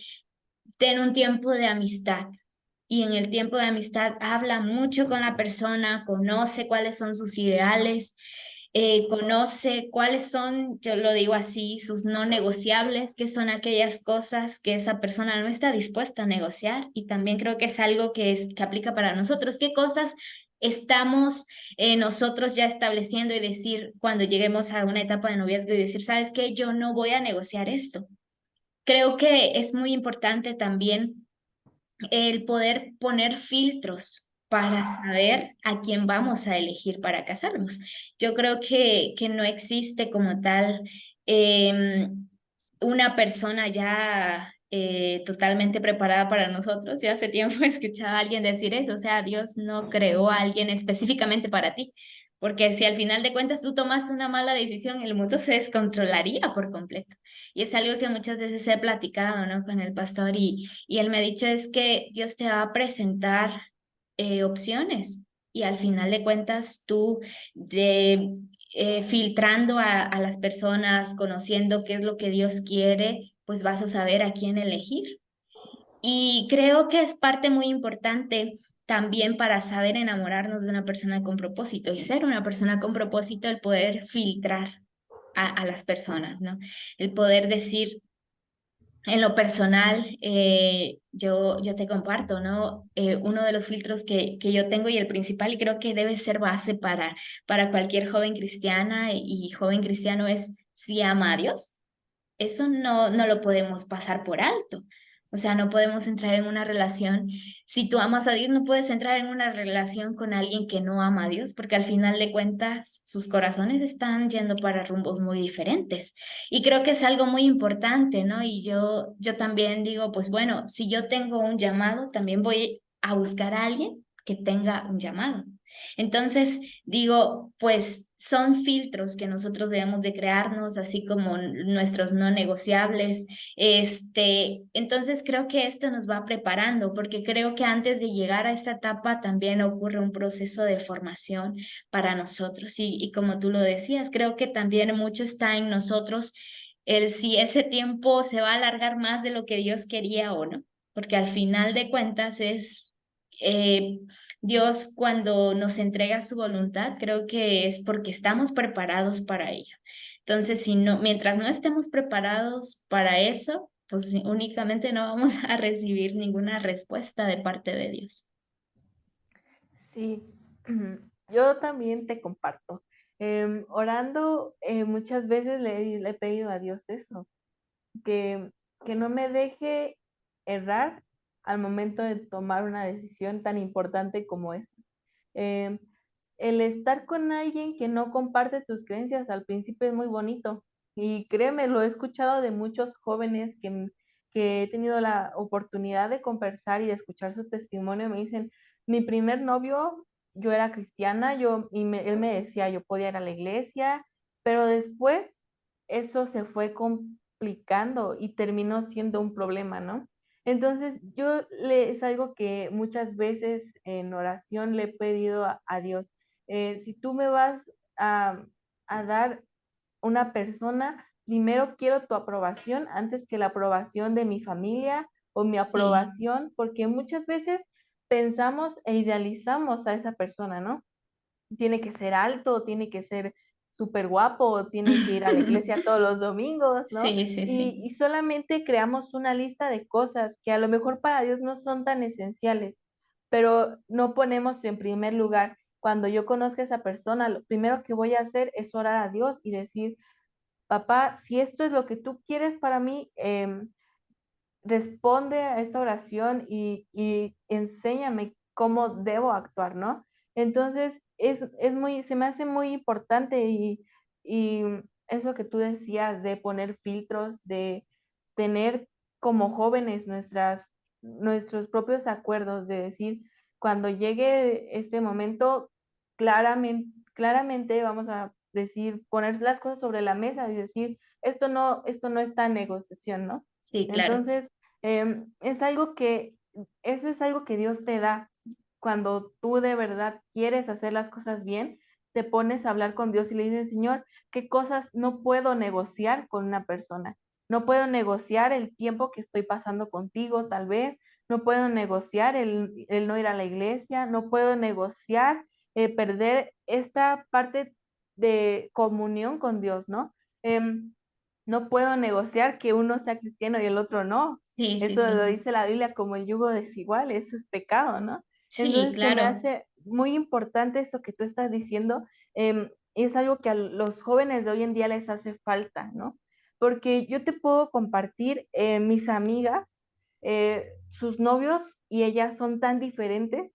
ten un tiempo de amistad. Y en el tiempo de amistad habla mucho con la persona, conoce cuáles son sus ideales, conoce cuáles son, yo lo digo así, sus no negociables, que son aquellas cosas que esa persona no está dispuesta a negociar. Y también creo que es algo que aplica para nosotros. ¿Qué cosas estamos nosotros ya estableciendo y decir cuando lleguemos a una etapa de noviazgo y decir, sabes qué, yo no voy a negociar esto? Creo que es muy importante también el poder poner filtros para saber a quién vamos a elegir para casarnos. Yo creo que no existe como tal una persona ya totalmente preparada para nosotros. Ya hace tiempo escuchaba a alguien decir eso, o sea, Dios no creó a alguien específicamente para ti. Porque si al final de cuentas tú tomaste una mala decisión, el mundo se descontrolaría por completo. Y es algo que muchas veces he platicado, ¿no? Con el pastor y él me ha dicho es que Dios te va a presentar opciones y al final de cuentas tú filtrando a las personas, conociendo qué es lo que Dios quiere, pues vas a saber a quién elegir. Y creo que es parte muy importante también para saber enamorarnos de una persona con propósito y ser una persona con propósito, el poder filtrar a las personas, ¿no? El poder decir, en lo personal, yo te comparto, ¿no? Uno de los filtros que yo tengo y el principal, y creo que debe ser base para cualquier joven cristiana y joven cristiano es si ama a Dios. Eso no lo podemos pasar por alto. O sea, no podemos entrar en una relación. Si tú amas a Dios, no puedes entrar en una relación con alguien que no ama a Dios, porque al final de cuentas sus corazones están yendo para rumbos muy diferentes. Y creo que es algo muy importante, ¿no? Y yo también digo, pues bueno, si yo tengo un llamado, también voy a buscar a alguien que tenga un llamado. Entonces, digo, pues son filtros que nosotros debemos de crearnos, así como nuestros no negociables. Entonces creo que esto nos va preparando, porque creo que antes de llegar a esta etapa también ocurre un proceso de formación para nosotros. Y como tú lo decías, creo que también mucho está en nosotros el si ese tiempo se va a alargar más de lo que Dios quería o no, porque al final de cuentas es... eh, Dios cuando nos entrega su voluntad, creo que es porque estamos preparados para ello. Entonces, si no, mientras no estemos preparados para eso, pues sí, únicamente no vamos a recibir ninguna respuesta de parte de Dios.
Sí, yo también te comparto. Orando, muchas veces le he pedido a Dios eso, que, que no me deje errar al momento de tomar una decisión tan importante como esta. Em, el estar con alguien que no comparte tus creencias al principio es muy bonito. Y créeme, lo he escuchado de muchos jóvenes que he tenido la oportunidad de conversar y de escuchar su testimonio. Me dicen, mi primer novio, yo era cristiana, él me decía, yo podía ir a la iglesia, pero después eso se fue complicando y terminó siendo un problema, ¿no? Entonces, es algo que muchas veces en oración le he pedido a Dios. Si tú me vas a, a dar una persona, primero quiero tu aprobación antes que la aprobación de mi familia o mi
Sí,
aprobación, porque muchas veces pensamos e idealizamos a esa persona, ¿no? Tiene que ser alto, tiene que ser súper guapo, tiene que ir a la iglesia todos los domingos, ¿no?
sí, sí, sí,
Y solamente creamos una lista de cosas que a lo mejor para Dios no son tan esenciales, pero no ponemos en primer lugar. Cuando yo conozca a esa persona, lo primero que voy a hacer es orar a Dios y decir, papá, si esto es lo que tú quieres para mí, responde a esta oración y enséñame cómo debo actuar, ¿no? Entonces, se me hace muy importante y eso que tú decías de poner filtros, de tener como jóvenes nuestros propios acuerdos, de decir, cuando llegue este momento, claramente vamos a decir, poner las cosas sobre la mesa y decir, esto no está en negociación, ¿no?
sí, claro.
Entonces, es algo eso es algo que Dios te da. Cuando tú de verdad quieres hacer las cosas bien, te pones a hablar con Dios y le dices, Señor, ¿qué cosas no puedo negociar con una persona? No puedo negociar el tiempo que estoy pasando contigo, tal vez. No puedo negociar el no ir a la iglesia. No puedo negociar perder esta parte de comunión con Dios, ¿no? Em, no puedo negociar que uno sea cristiano y el otro no.
Sí, sí,
Eso lo
sí.
dice la Biblia como el yugo desigual, eso es pecado, ¿no?
Sí,
Entonces se me
claro.
hace muy importante eso que tú estás diciendo, y es algo que a los jóvenes de hoy en día les hace falta, ¿no? Porque yo te puedo compartir, mis amigas, sus novios y ellas son tan diferentes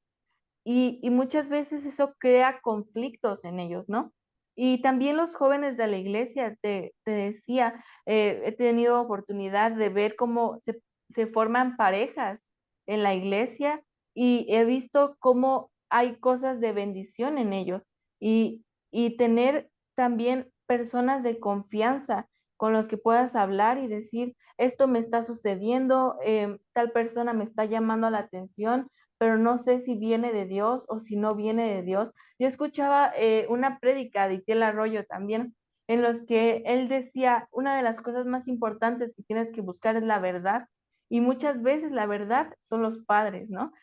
y muchas veces eso crea conflictos en ellos, ¿no? Y también los jóvenes de la iglesia, te decía, he tenido oportunidad de ver cómo se forman parejas en la iglesia y he visto cómo hay cosas de bendición en ellos y, y tener también personas de confianza con los que puedas hablar y decir, esto me está sucediendo, tal persona me está llamando la atención, pero no sé si viene de Dios o si no viene de Dios. Yo escuchaba una prédica de Itiel Arroyo también, en los que él decía, una de las cosas más importantes que tienes que buscar es la verdad, y muchas veces la verdad son los padres, ¿no?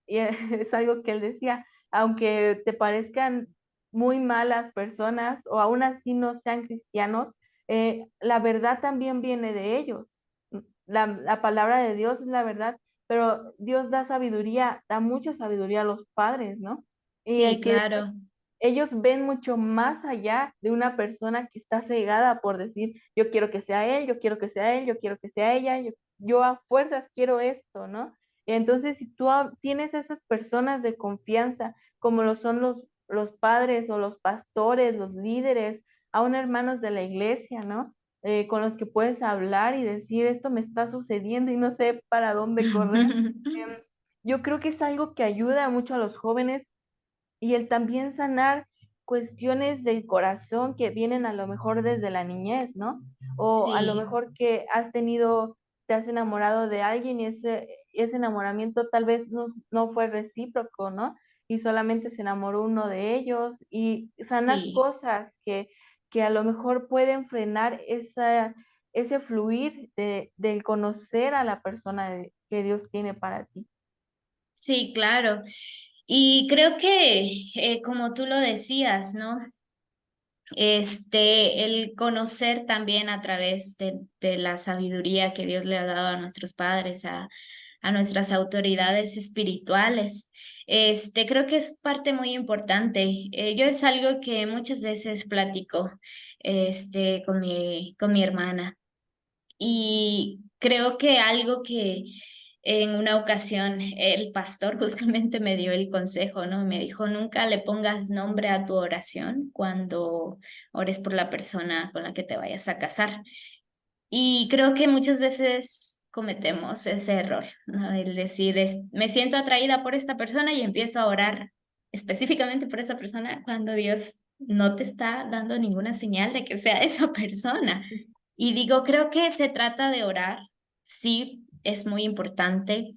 Y es algo que él decía, aunque te parezcan muy malas personas o aún así no sean cristianos, la verdad también viene de ellos. La palabra de Dios es la verdad, pero Dios da sabiduría, da mucha sabiduría a los padres, ¿no? Y
Sí,
el que
claro.
ellos ven mucho más allá de una persona que está cegada por decir, yo quiero que sea él, yo quiero que sea él, yo quiero que sea ella, yo a fuerzas quiero esto, ¿no? Y entonces, si tú tienes esas personas de confianza, como lo son los padres o los pastores, los líderes, aún hermanos de la iglesia, ¿no? Con los que puedes hablar y decir, esto me está sucediendo y no sé para dónde correr. Em, yo creo que es algo que ayuda mucho a los jóvenes y el también sanar cuestiones del corazón que vienen a lo mejor desde la niñez, ¿no? O a lo
Sí,
mejor que te has enamorado de alguien y ese enamoramiento tal vez no fue recíproco, ¿no? Y solamente se enamoró uno de ellos y sanar
sí.
cosas que a lo mejor pueden frenar ese fluir del conocer a la persona que Dios tiene para ti.
Sí, claro. Y creo que, como tú lo decías, ¿no? El conocer también a través de la sabiduría que Dios le ha dado a nuestros padres, a nuestras autoridades espirituales. Creo que es parte muy importante. Yo es algo que muchas veces platico, con mi hermana. Y creo que algo que en una ocasión el pastor justamente me dio el consejo, ¿no? Me dijo, nunca le pongas nombre a tu oración cuando ores por la persona con la que te vayas a casar. Y creo que muchas veces cometemos ese error, ¿no? El decir, me siento atraída por esta persona y empiezo a orar específicamente por esa persona cuando Dios no te está dando ninguna señal de que sea esa persona. Y digo, creo que se trata de orar, sí, es muy importante,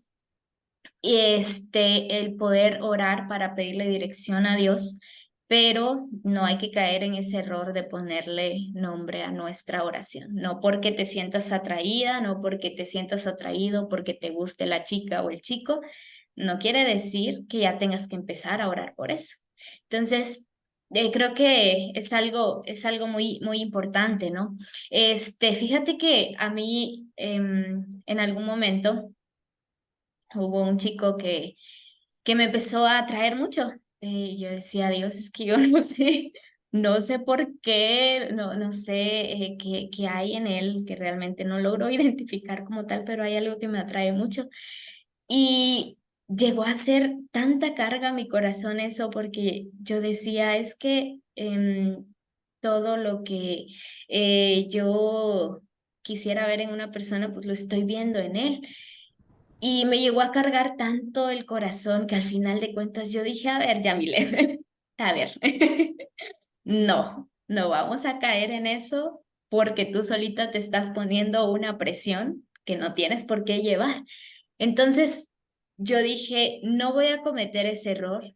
el poder orar para pedirle dirección a Dios, pero no hay que caer en ese error de ponerle nombre a nuestra oración. No porque te sientas atraída, no porque te sientas atraído, porque te guste la chica o el chico, no quiere decir que ya tengas que empezar a orar por eso. Entonces, creo que es algo muy, muy importante, ¿no? Fíjate que a mí, en algún momento hubo un chico que me empezó a atraer mucho. Yo decía, Dios, es que yo no sé, no sé por qué, no sé qué hay en él, que realmente no logro identificar como tal, pero hay algo que me atrae mucho. Y llegó a ser tanta carga a mi corazón eso, porque yo decía, es que todo lo que yo quisiera ver en una persona, pues lo estoy viendo en él. Y me llegó a cargar tanto el corazón que al final de cuentas yo dije, a ver, Yamile, a ver, no vamos a caer en eso porque tú solita te estás poniendo una presión que no tienes por qué llevar. Entonces yo dije, no voy a cometer ese error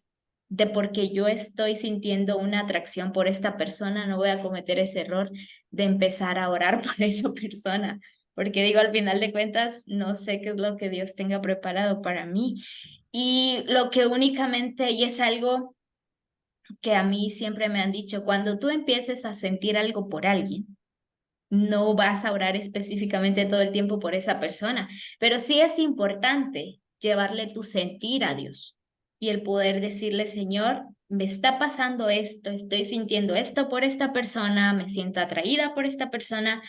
de porque yo estoy sintiendo una atracción por esta persona, no voy a cometer ese error de empezar a orar por esa persona, porque digo, al final de cuentas, no sé qué es lo que Dios tenga preparado para mí. Y lo que únicamente, y es algo que a mí siempre me han dicho, cuando tú empieces a sentir algo por alguien, no vas a orar específicamente todo el tiempo por esa persona, pero sí es importante llevarle tu sentir a Dios y el poder decirle, Señor, me está pasando esto, estoy sintiendo esto por esta persona, me siento atraída por esta persona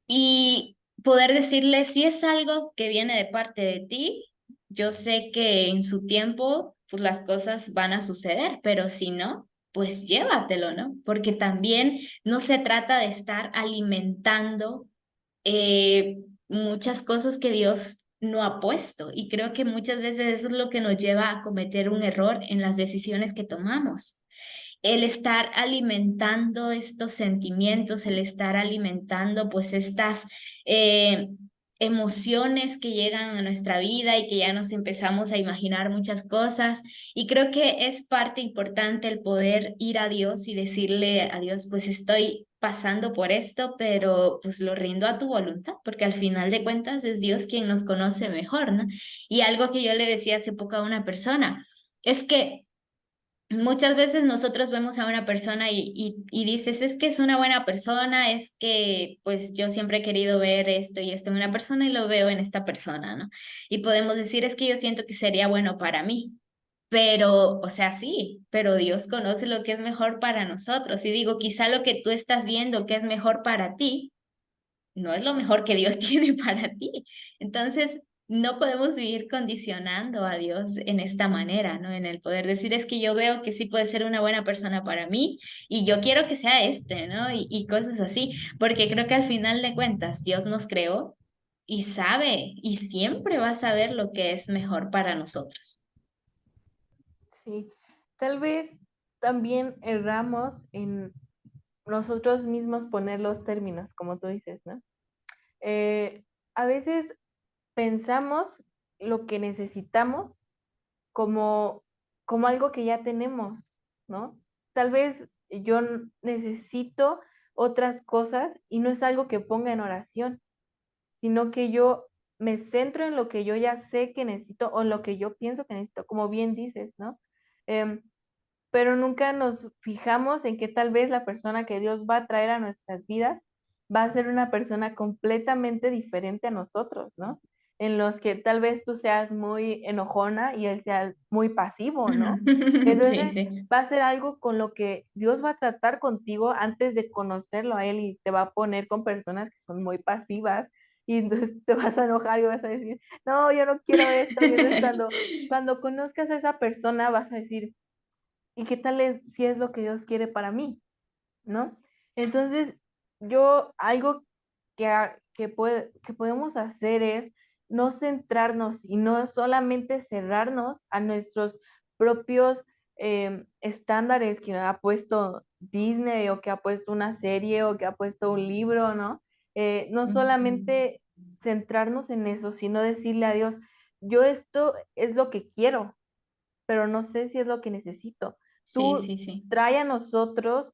y poder decirle, si es algo que viene de parte de ti, yo sé que en su tiempo, pues las cosas van a suceder, pero si no, pues llévatelo, ¿no? Porque también no se trata de estar alimentando muchas cosas que Dios no ha puesto. Y creo que muchas veces eso es lo que nos lleva a cometer un error en las decisiones que tomamos, el estar alimentando estos sentimientos, el estar alimentando pues estas eh, emociones que llegan a nuestra vida y que ya nos empezamos a imaginar muchas cosas. Y creo que es parte importante el poder ir a Dios y decirle a Dios, pues estoy pasando por esto, pero pues lo rindo a tu voluntad, porque al final de cuentas es Dios quien nos conoce mejor, ¿no? Y algo que yo le decía hace poco a una persona, es que muchas veces nosotros vemos a una persona y dices, es que es una buena persona, es que pues yo siempre he querido ver esto y esto en una persona y lo veo en esta persona, ¿no? Y podemos decir, es que yo siento que sería bueno para mí, pero, o sea, sí, pero Dios conoce lo que es mejor para nosotros. Y digo, quizá lo que tú estás viendo que es mejor para ti no es lo mejor que Dios tiene para ti. Entonces, no podemos vivir condicionando a Dios en esta manera, ¿no? En el poder decir, es que yo veo que sí puede ser una buena persona para mí y yo quiero que sea ¿no? Y cosas así, porque creo que al final de cuentas Dios nos creó y sabe y siempre va a saber lo que es mejor para nosotros.
Sí, tal vez también erramos en nosotros mismos poner los términos, como tú dices, ¿no? Eh, a veces pensamos lo que necesitamos como, como algo que ya tenemos, ¿no? Tal vez yo necesito otras cosas y no es algo que ponga en oración, sino que yo me centro en lo que yo ya sé que necesito o en lo que yo pienso que necesito, como bien dices, ¿no? Em, pero nunca nos fijamos en que tal vez la persona que Dios va a traer a nuestras vidas va a ser una persona completamente diferente a nosotros, ¿no? En los que tal vez tú seas muy enojona y él sea muy pasivo, ¿no?
Sí,
Entonces
sí.
va a ser algo con lo que Dios va a tratar contigo antes de conocerlo a él y te va a poner con personas que son muy pasivas y entonces tú te vas a enojar y vas a decir, no, yo no quiero esto. Y entonces cuando conozcas a esa persona vas a decir, ¿y qué tal es si es lo que Dios quiere para mí? ¿No? Entonces, algo que podemos hacer es no centrarnos y no solamente cerrarnos a nuestros propios estándares que ha puesto Disney o que ha puesto una serie o que ha puesto un libro, ¿no? No solamente centrarnos en eso, sino decirle a Dios, yo esto es lo que quiero, pero no sé si es lo que necesito.
Sí,
Tú
sí, sí.
trae a nosotros,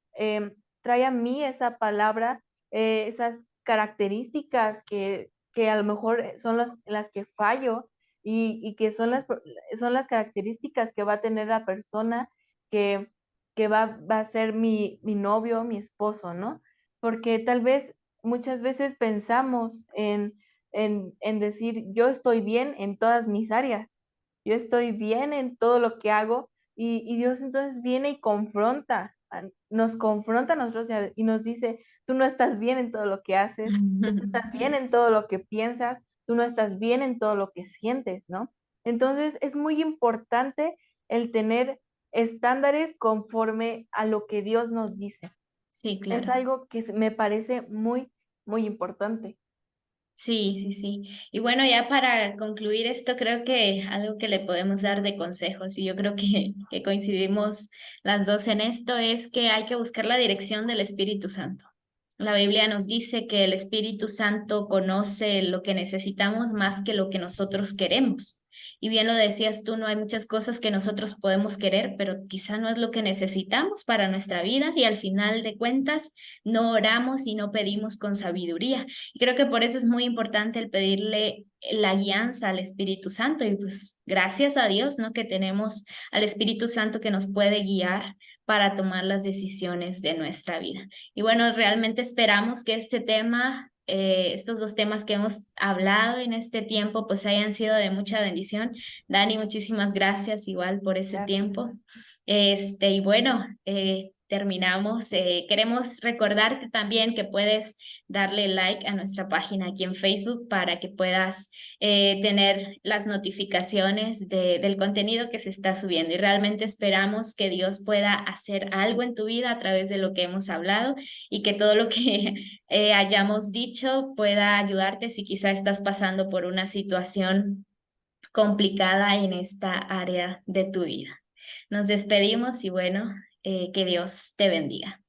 trae a mí esa palabra, esas características que a lo mejor son las que fallo y que son las características que va a tener la persona que, que va a ser mi novio, mi esposo, ¿no? Porque tal vez muchas veces pensamos en decir, yo estoy bien en todas mis áreas, yo estoy bien en todo lo que hago y Dios entonces viene y nos confronta a nosotros y nos dice, tú no estás bien en todo lo que haces, tú no estás bien en todo lo que piensas, tú no estás bien en todo lo que sientes, ¿no? Entonces es muy importante el tener estándares conforme a lo que Dios nos dice.
Sí,
Es
claro.
algo que me parece muy, muy importante.
Sí, sí, sí. Y bueno, ya para concluir esto, creo que algo que le podemos dar de consejos, y yo creo que coincidimos las dos en esto, es que hay que buscar la dirección del Espíritu Santo. La Biblia nos dice que el Espíritu Santo conoce lo que necesitamos más que lo que nosotros queremos. Y bien lo decías tú, no hay muchas cosas que nosotros podemos querer, pero quizá no es lo que necesitamos para nuestra vida y al final de cuentas no oramos y no pedimos con sabiduría. Y creo que por eso es muy importante el pedirle la guianza al Espíritu Santo y pues gracias a Dios, ¿no? Que tenemos al Espíritu Santo que nos puede guiar para tomar las decisiones de nuestra vida. Y bueno, realmente esperamos que este tema, estos dos temas que hemos hablado en este tiempo, pues hayan sido de mucha bendición. Dani, muchísimas gracias igual por ese
Gracias.
tiempo. Y bueno, terminamos. Queremos recordarte también que puedes darle like a nuestra página aquí en Facebook para que puedas tener las notificaciones del contenido que se está subiendo. Y realmente esperamos que Dios pueda hacer algo en tu vida a través de lo que hemos hablado y que todo lo que hayamos dicho pueda ayudarte si quizá estás pasando por una situación complicada en esta área de tu vida. Nos despedimos y bueno, que Dios te bendiga.